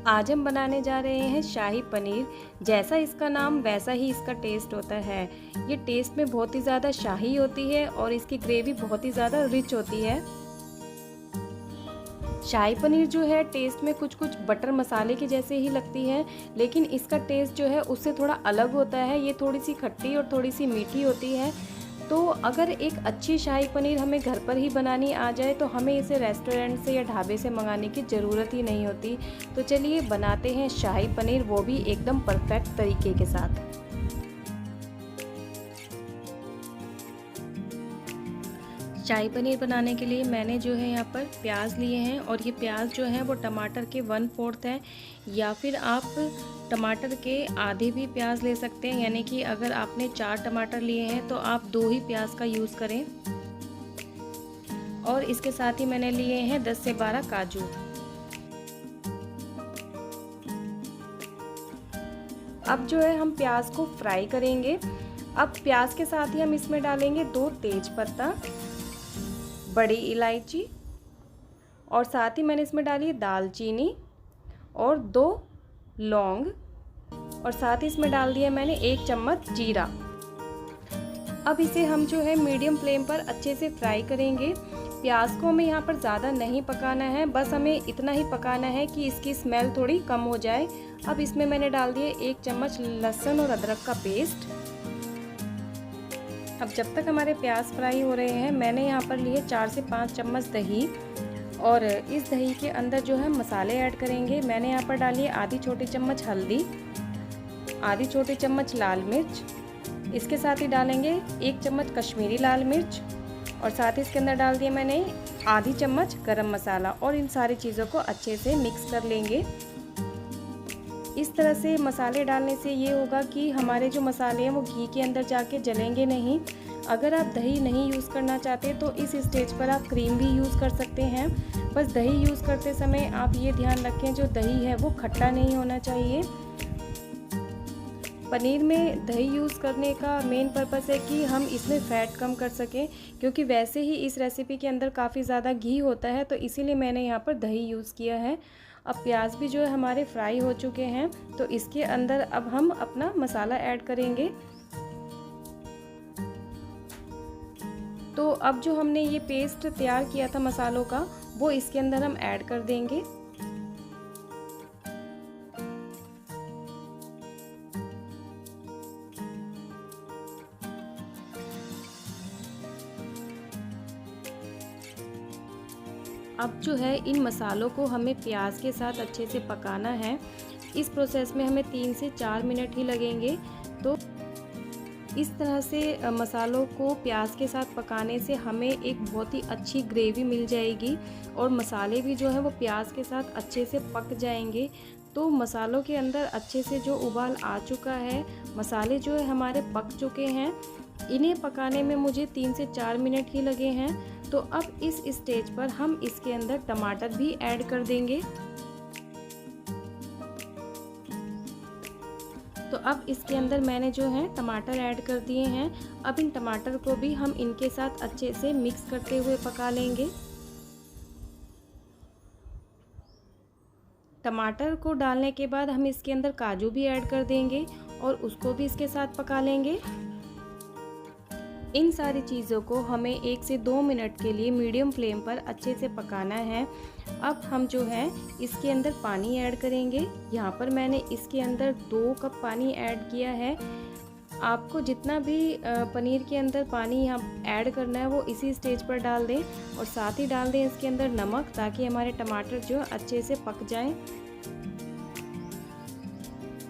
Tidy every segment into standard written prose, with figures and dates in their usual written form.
आज हम बनाने जा रहे हैं शाही पनीर। जैसा इसका नाम वैसा ही इसका टेस्ट होता है। ये टेस्ट में बहुत ही ज़्यादा शाही होती है और इसकी ग्रेवी बहुत ही ज़्यादा रिच होती है। शाही पनीर जो है टेस्ट में कुछ कुछ बटर मसाले के जैसे ही लगती है, लेकिन इसका टेस्ट जो है उससे थोड़ा अलग होता है। ये थोड़ी सी खट्टी और थोड़ी सी मीठी होती है। तो अगर एक अच्छी शाही पनीर हमें घर पर ही बनानी आ जाए तो हमें इसे रेस्टोरेंट से या ढाबे से मंगाने की ज़रूरत ही नहीं होती। तो चलिए बनाते हैं शाही पनीर, वो भी एकदम परफेक्ट तरीके के साथ। शाही पनीर बनाने के लिए मैंने जो है यहाँ पर प्याज लिए हैं और ये प्याज जो है वो टमाटर के 1/4 है, या फिर आप टमाटर के आधे भी प्याज ले सकते हैं। यानी कि अगर आपने 4 टमाटर लिए हैं तो आप 2 ही प्याज का यूज़ करें। और इसके साथ ही मैंने लिए हैं 10 से 12 काजू। अब जो है हम प्याज को फ्राई करेंगे। अब प्याज के साथ ही हम इसमें डालेंगे 2 तेज पत्ता, बड़ी इलायची, और साथ ही मैंने इसमें डाली है दालचीनी और 2 लौंग, और साथ ही इसमें डाल दिया मैंने 1 चम्मच जीरा। अब इसे हम जो है मीडियम फ्लेम पर अच्छे से फ्राई करेंगे। प्याज को हमें यहाँ पर ज़्यादा नहीं पकाना है, बस हमें इतना ही पकाना है कि इसकी स्मेल थोड़ी कम हो जाए। अब इसमें मैंने डाल दिया 1 चम्मच लहसुन और अदरक का पेस्ट। अब जब तक हमारे प्याज फ्राई हो रहे हैं, मैंने यहाँ पर लिए 4 से 5 चम्मच दही, और इस दही के अंदर जो है मसाले ऐड करेंगे। मैंने यहाँ पर डाली है आधी छोटी चम्मच हल्दी, आधी छोटी चम्मच लाल मिर्च, इसके साथ ही डालेंगे 1 चम्मच कश्मीरी लाल मिर्च, और साथ ही इसके अंदर डाल दिया मैंने आधी चम्मच गरम मसाला, और इन सारी चीज़ों को अच्छे से मिक्स कर लेंगे। इस तरह से मसाले डालने से ये होगा कि हमारे जो मसाले हैं वो घी के अंदर जाके जलेंगे नहीं। अगर आप दही नहीं यूज़ करना चाहते तो इस स्टेज पर आप क्रीम भी यूज़ कर सकते हैं। बस दही यूज़ करते समय आप ये ध्यान रखें जो दही है वो खट्टा नहीं होना चाहिए। पनीर में दही यूज़ करने का मेन पर्पस है कि हम इसमें फ़ैट कम कर सकें, क्योंकि वैसे ही इस रेसिपी के अंदर काफ़ी ज़्यादा घी होता है, तो इसीलिए मैंने यहाँ पर दही यूज़ किया है। अब प्याज भी जो है हमारे फ्राई हो चुके हैं, तो इसके अंदर अब हम अपना मसाला ऐड करेंगे। तो अब जो हमने ये पेस्ट तैयार किया था मसालों का, वो इसके अंदर हम ऐड कर देंगे। अब जो है इन मसालों को हमें प्याज के साथ अच्छे से पकाना है। इस प्रोसेस में हमें 3 से 4 मिनट ही लगेंगे। तो इस तरह से मसालों को प्याज के साथ पकाने से हमें एक बहुत ही अच्छी ग्रेवी मिल जाएगी, और मसाले भी जो है वो प्याज के साथ अच्छे से पक जाएंगे। तो मसालों के अंदर अच्छे से जो उबाल आ चुका है, मसाले जो है हमारे पक चुके हैं। इन्हें पकाने में मुझे 3 से 4 मिनट ही लगे हैं। तो अब इस स्टेज पर हम इसके अंदर टमाटर भी ऐड कर देंगे। तो अब इसके अंदर मैंने जो है टमाटर ऐड कर दिए हैं। अब इन टमाटर को भी हम इनके साथ अच्छे से मिक्स करते हुए पका लेंगे। टमाटर को डालने के बाद हम इसके अंदर काजू भी ऐड कर देंगे और उसको भी इसके साथ पका लेंगे। इन सारी चीज़ों को हमें 1 से 2 मिनट के लिए मीडियम फ्लेम पर अच्छे से पकाना है। अब हम जो है इसके अंदर पानी ऐड करेंगे। यहाँ पर मैंने इसके अंदर 2 कप पानी ऐड किया है। आपको जितना भी पनीर के अंदर पानी यहाँ ऐड करना है वो इसी स्टेज पर डाल दें, और साथ ही डाल दें इसके अंदर नमक, ताकि हमारे टमाटर जो अच्छे से पक जाएं।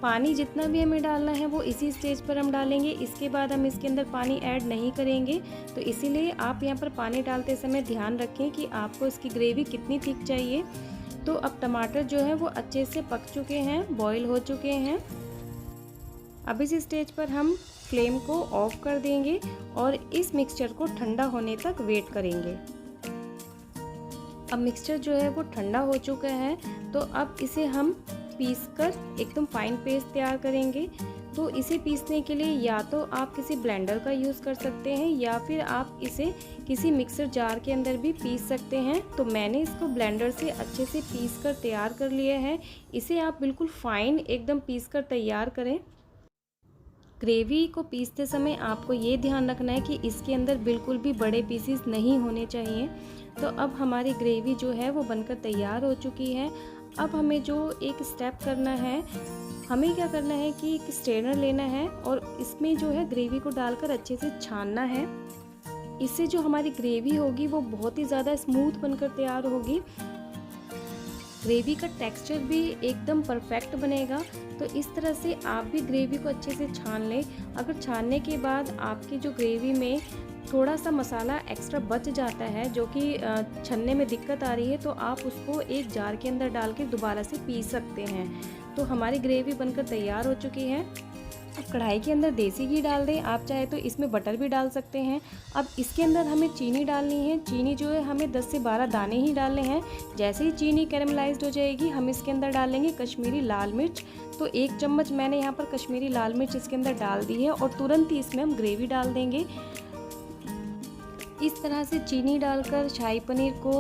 पानी जितना भी हमें डालना है वो इसी स्टेज पर हम डालेंगे। इसके बाद हम इसके अंदर पानी ऐड नहीं करेंगे। तो इसीलिए आप यहाँ पर पानी डालते समय ध्यान रखें कि आपको इसकी ग्रेवी कितनी थिक चाहिए। तो अब टमाटर जो है वो अच्छे से पक चुके हैं, बॉईल हो चुके हैं। अब इस स्टेज पर हम फ्लेम को ऑफ कर देंगे और इस मिक्सचर को ठंडा होने तक वेट करेंगे। अब मिक्सचर जो है वो ठंडा हो चुका है, तो अब इसे हम पीस कर एकदम फाइन पेस्ट तैयार करेंगे। तो इसे पीसने के लिए या तो आप किसी ब्लेंडर का यूज़ कर सकते हैं या फिर आप इसे किसी मिक्सर जार के अंदर भी पीस सकते हैं। तो मैंने इसको ब्लेंडर से अच्छे से पीस कर तैयार कर लिया है। इसे आप बिल्कुल फाइन एकदम पीस कर तैयार करें। ग्रेवी को पीसते समय आपको ये ध्यान रखना है कि इसके अंदर बिल्कुल भी बड़े पीसेस नहीं होने चाहिए। तो अब हमारी ग्रेवी जो है वो बनकर तैयार हो चुकी है। अब हमें जो एक स्टेप करना है, हमें क्या करना है कि एक स्ट्रेनर लेना है और इसमें जो है ग्रेवी को डालकर अच्छे से छानना है। इससे जो हमारी ग्रेवी होगी वो बहुत ही ज़्यादा स्मूथ बनकर तैयार होगी। ग्रेवी का टेक्सचर भी एकदम परफेक्ट बनेगा। तो इस तरह से आप भी ग्रेवी को अच्छे से छान लें। अगर छानने के बाद आपकी जो ग्रेवी में थोड़ा सा मसाला एक्स्ट्रा बच जाता है, जो कि छनने में दिक्कत आ रही है, तो आप उसको एक जार के अंदर डाल के दोबारा से पीस सकते हैं। तो हमारी ग्रेवी बनकर तैयार हो चुकी है। अब कढ़ाई के अंदर देसी घी डाल दें, आप चाहे तो इसमें बटर भी डाल सकते हैं। अब इसके अंदर हमें चीनी डालनी है। चीनी जो है हमें 10 से 12 दाने ही डालने हैं। जैसे ही चीनी कैरेमलाइज्ड हो जाएगी, हम इसके अंदर डालेंगे कश्मीरी लाल मिर्च। तो 1 चम्मच मैंने यहाँ पर कश्मीरी लाल मिर्च इसके अंदर डाल दी है और तुरंत ही इसमें हम ग्रेवी डाल देंगे। इस तरह से चीनी डालकर शाही पनीर को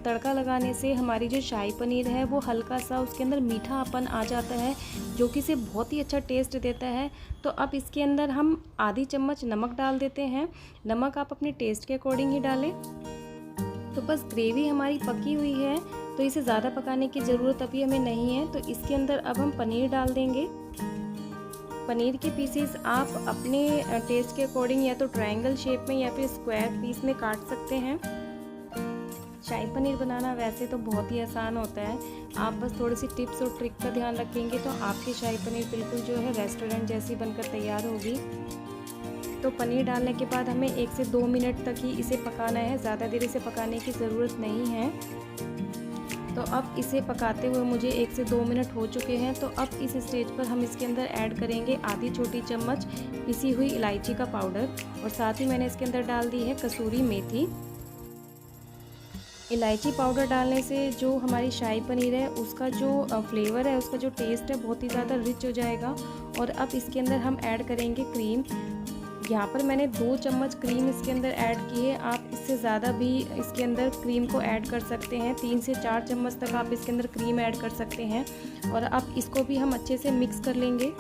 तड़का लगाने से हमारी जो शाही पनीर है वो हल्का सा उसके अंदर मीठापन आ जाता है, जो कि इसे बहुत ही अच्छा टेस्ट देता है। तो अब इसके अंदर हम आधी चम्मच नमक डाल देते हैं। नमक आप अपने टेस्ट के अकॉर्डिंग ही डालें। तो बस ग्रेवी हमारी पकी हुई है, तो इसे ज़्यादा पकाने की ज़रूरत अभी हमें नहीं है। तो इसके अंदर अब हम पनीर डाल देंगे। पनीर के पीसेस आप अपने टेस्ट के अकॉर्डिंग या तो ट्रायंगल शेप में या फिर स्क्वायर पीस में काट सकते हैं। शाही पनीर बनाना वैसे तो बहुत ही आसान होता है, आप बस थोड़ी सी टिप्स और ट्रिक का ध्यान रखेंगे तो आपकी शाही पनीर बिल्कुल जो है रेस्टोरेंट जैसी बनकर तैयार होगी। तो पनीर डालने के बाद हमें 1 से 2 मिनट तक ही इसे पकाना है, ज़्यादा देर इसे पकाने की ज़रूरत नहीं है। तो अब इसे पकाते हुए मुझे 1 से 2 मिनट हो चुके हैं। तो अब इस स्टेज पर हम इसके अंदर ऐड करेंगे आधी छोटी चम्मच पिसी हुई इलायची का पाउडर और साथ ही मैंने इसके अंदर डाल दी है कसूरी मेथी। इलायची पाउडर डालने से जो हमारी शाही पनीर है उसका जो फ्लेवर है, उसका जो टेस्ट है बहुत ही ज़्यादा रिच हो जाएगा। और अब इसके अंदर हम ऐड करेंगे क्रीम। यहाँ पर मैंने 2 चम्मच क्रीम इसके अंदर ऐड की है। आप इससे ज़्यादा भी इसके अंदर क्रीम को ऐड कर सकते हैं। 3 से 4 चम्मच तक आप इसके अंदर क्रीम ऐड कर सकते हैं। और अब इसको भी हम अच्छे से मिक्स कर लेंगे।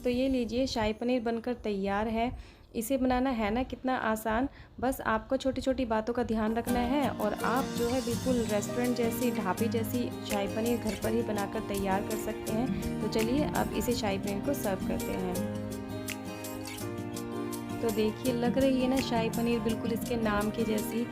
तो ये लीजिए, शाही पनीर बनकर तैयार है। इसे बनाना है ना कितना आसान, बस आपको छोटी छोटी बातों का ध्यान रखना है और आप जो है बिल्कुल रेस्टोरेंट जैसी, ढाबे जैसी शाही पनीर घर पर ही बनाकर तैयार कर सकते हैं। तो चलिए अब इसे शाही पनीर को सर्व करते हैं। तो देखिए, लग रही है ना शाही पनीर बिल्कुल इसके नाम की जैसी।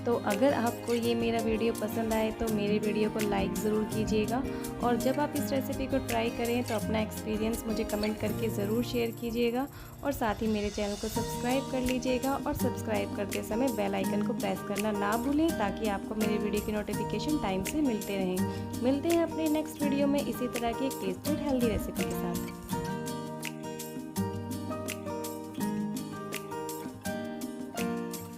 तो अगर आपको ये मेरा वीडियो पसंद आए तो मेरे वीडियो को लाइक ज़रूर कीजिएगा और जब आप इस रेसिपी को ट्राई करें तो अपना एक्सपीरियंस मुझे कमेंट करके ज़रूर शेयर कीजिएगा और साथ ही मेरे चैनल को सब्सक्राइब कर लीजिएगा और सब्सक्राइब करते समय बेल आइकन को प्रेस करना ना भूलें ताकि आपको मेरे वीडियो की नोटिफिकेशन टाइम से मिलते रहें। मिलते हैं अपने नेक्स्ट वीडियो में इसी तरह की एक टेस्टी और हेल्दी रेसिपी के साथ।